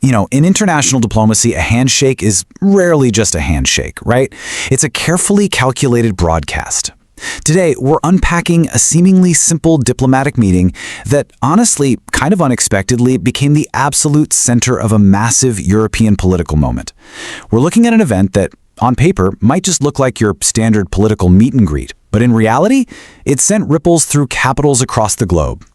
In international diplomacy, a handshake is rarely just a handshake, right? It's a carefully calculated broadcast. Today, we're unpacking a seemingly simple diplomatic meeting that, honestly, kind of unexpectedly, became the absolute center of a massive European political moment. We're looking at an event that, on paper, might just look like your standard political meet and greet, but in reality, it sent ripples through capitals across the globe.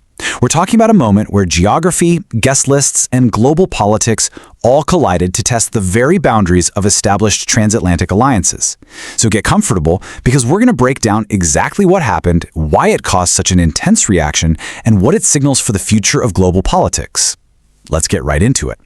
We're talking about a moment where geography, guest lists, and global politics all collided to test the very boundaries of established transatlantic alliances. So get comfortable, because we're going to break down exactly what happened, why it caused such an intense reaction, and what it signals for the future of global politics. Let's get right into it.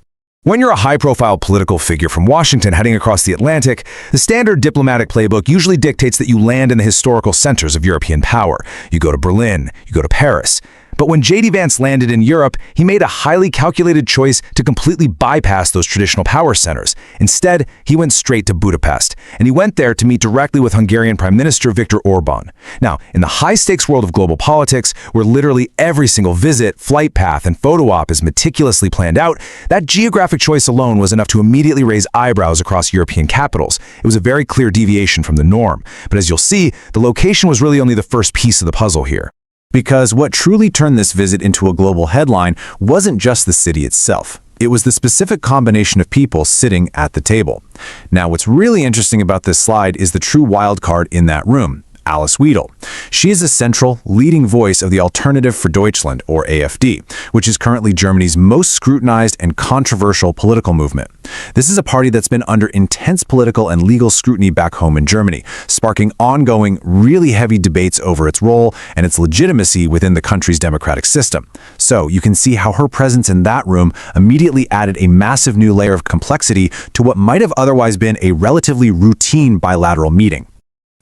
When you're a high-profile political figure from Washington heading across the Atlantic, the standard diplomatic playbook usually dictates that you land in the historical centers of European power. You go to Berlin, you go to Paris. But when JD Vance landed in Europe, he made a highly calculated choice to completely bypass those traditional power centers. Instead, he went straight to Budapest, and he went there to meet directly with Hungarian Prime Minister Viktor Orbán. Now, in the high-stakes world of global politics, where literally every single visit, flight path, and photo op is meticulously planned out, that geographic choice alone was enough to immediately raise eyebrows across European capitals. It was a very clear deviation from the norm. But as you'll see, the location was really only the first piece of the puzzle here. Because what truly turned this visit into a global headline wasn't just the city itself. It was the specific combination of people sitting at the table. Now, what's really interesting about this slide is the true wild card in that room, Alice Weidel. She is a central, leading voice of the Alternative for Deutschland, or AfD, which is currently Germany's most scrutinized and controversial political movement. This is a party that's been under intense political and legal scrutiny back home in Germany, sparking ongoing, really heavy debates over its role and its legitimacy within the country's democratic system. So you can see how her presence in that room immediately added a massive new layer of complexity to what might have otherwise been a relatively routine bilateral meeting.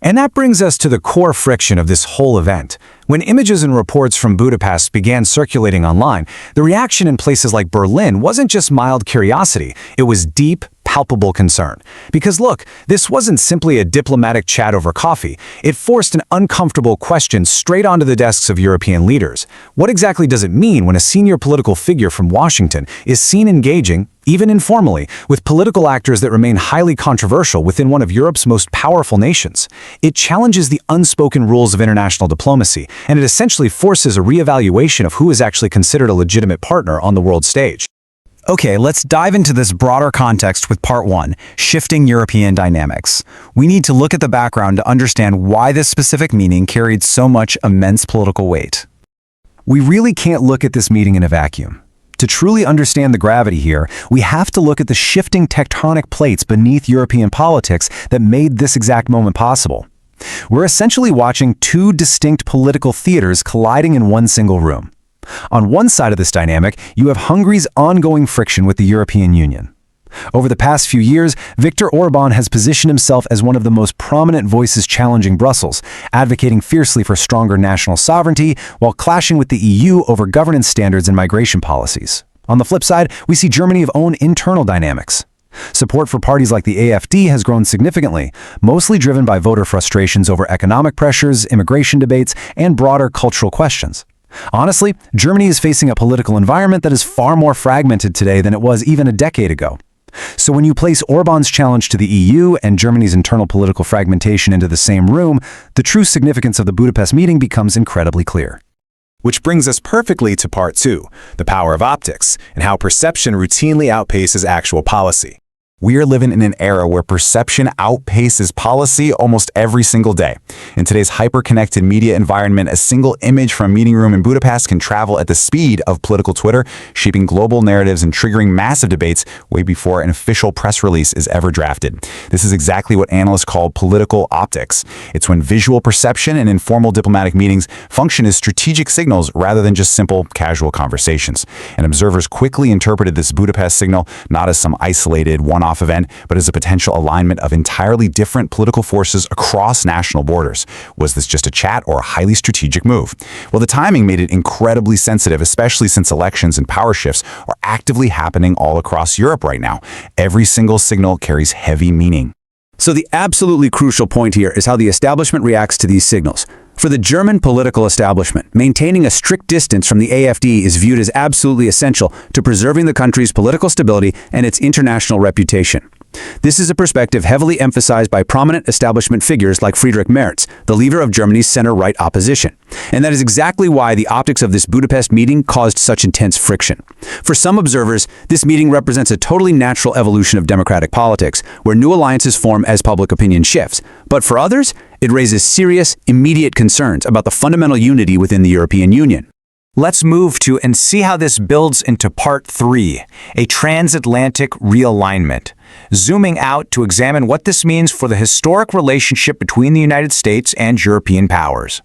And that brings us to the core friction of this whole event. When images and reports from Budapest began circulating online, the reaction in places like Berlin wasn't just mild curiosity, it was deep, palpable concern. Because look, this wasn't simply a diplomatic chat over coffee. It forced an uncomfortable question straight onto the desks of European leaders. What exactly does it mean when a senior political figure from Washington is seen engaging, even informally, with political actors that remain highly controversial within one of Europe's most powerful nations? It challenges the unspoken rules of international diplomacy, and it essentially forces a reevaluation of who is actually considered a legitimate partner on the world stage. Okay, let's dive into this broader context with part 1, shifting European dynamics. We need to look at the background to understand why this specific meeting carried so much immense political weight. We really can't look at this meeting in a vacuum. To truly understand the gravity here, we have to look at the shifting tectonic plates beneath European politics that made this exact moment possible. We're essentially watching two distinct political theaters colliding in one single room. On one side of this dynamic, you have Hungary's ongoing friction with the European Union. Over the past few years, Viktor Orbán has positioned himself as one of the most prominent voices challenging Brussels, advocating fiercely for stronger national sovereignty while clashing with the EU over governance standards and migration policies. On the flip side, we see Germany's own internal dynamics. Support for parties like the AfD has grown significantly, mostly driven by voter frustrations over economic pressures, immigration debates, and broader cultural questions. Honestly, Germany is facing a political environment that is far more fragmented today than it was even a decade ago. So when you place Orbán's challenge to the EU and Germany's internal political fragmentation into the same room, the true significance of the Budapest meeting becomes incredibly clear. Which brings us perfectly to part 2, the power of optics, and how perception routinely outpaces actual policy. We are living in an era where perception outpaces policy almost every single day. In today's hyper-connected media environment, a single image from a meeting room in Budapest can travel at the speed of political Twitter, shaping global narratives and triggering massive debates way before an official press release is ever drafted. This is exactly what analysts call political optics. It's when visual perception and informal diplomatic meetings function as strategic signals rather than just simple, casual conversations. And observers quickly interpreted this Budapest signal not as some isolated, one-off event, but as a potential alignment of entirely different political forces across national borders. Was this just a chat or a highly strategic move? Well, the timing made it incredibly sensitive, especially since elections and power shifts are actively happening all across Europe right now. Every single signal carries heavy meaning. So the absolutely crucial point here is how the establishment reacts to these signals. For the German political establishment, maintaining a strict distance from the AfD is viewed as absolutely essential to preserving the country's political stability and its international reputation. This is a perspective heavily emphasized by prominent establishment figures like Friedrich Merz, the leader of Germany's center-right opposition. And that is exactly why the optics of this Budapest meeting caused such intense friction. For some observers, this meeting represents a totally natural evolution of democratic politics, where new alliances form as public opinion shifts. But for others, it raises serious, immediate concerns about the fundamental unity within the European Union. Let's move to and see how this builds into part 3, a transatlantic realignment. Zooming out to examine what this means for the historic relationship between the United States and European powers.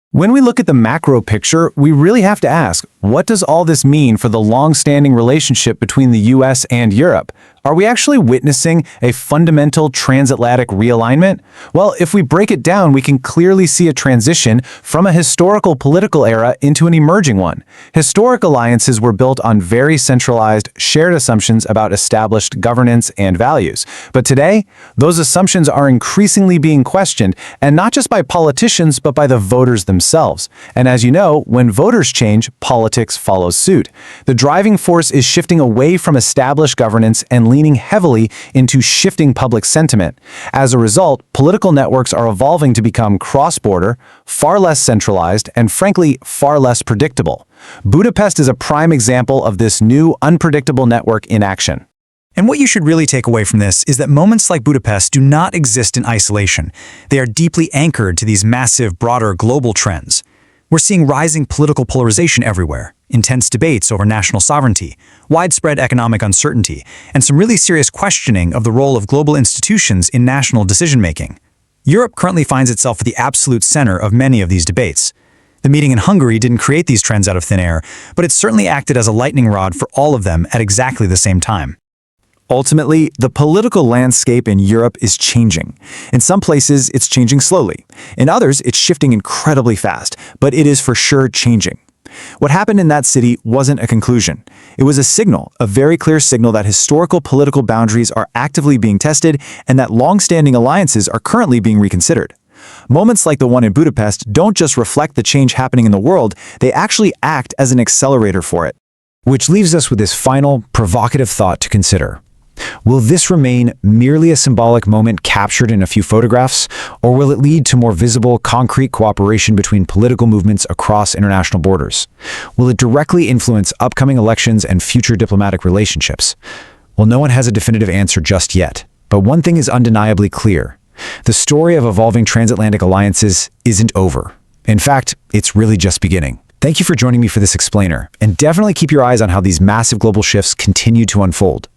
When we look at the macro picture, we really have to ask, what does all this mean for the long-standing relationship between the US and Europe? Are we actually witnessing a fundamental transatlantic realignment? Well, if we break it down, we can clearly see a transition from a historical political era into an emerging one. Historic alliances were built on very centralized, shared assumptions about established governance and values. But today, those assumptions are increasingly being questioned, and not just by politicians, but by the voters themselves. And as you know, when voters change, politics follows suit. The driving force is shifting away from established governance and leaning heavily into shifting public sentiment. As a result, political networks are evolving to become cross-border, far less centralized, and frankly, far less predictable. Budapest is a prime example of this new, unpredictable network in action. And what you should really take away from this is that moments like Budapest do not exist in isolation. They are deeply anchored to these massive, broader global trends. We're seeing rising political polarization everywhere, intense debates over national sovereignty, widespread economic uncertainty, and some really serious questioning of the role of global institutions in national decision-making. Europe currently finds itself at the absolute center of many of these debates. The meeting in Hungary didn't create these trends out of thin air, but it certainly acted as a lightning rod for all of them at exactly the same time. Ultimately, the political landscape in Europe is changing. In some places, it's changing slowly. In others, it's shifting incredibly fast, but it is for sure changing. What happened in that city wasn't a conclusion. It was a signal, a very clear signal that historical political boundaries are actively being tested and that long-standing alliances are currently being reconsidered. Moments like the one in Budapest don't just reflect the change happening in the world, they actually act as an accelerator for it. Which leaves us with this final, provocative thought to consider. Will this remain merely a symbolic moment captured in a few photographs, or will it lead to more visible, concrete cooperation between political movements across international borders? Will it directly influence upcoming elections and future diplomatic relationships? Well, no one has a definitive answer just yet, but one thing is undeniably clear. The story of evolving transatlantic alliances isn't over. In fact, it's really just beginning. Thank you for joining me for this explainer, and definitely keep your eyes on how these massive global shifts continue to unfold.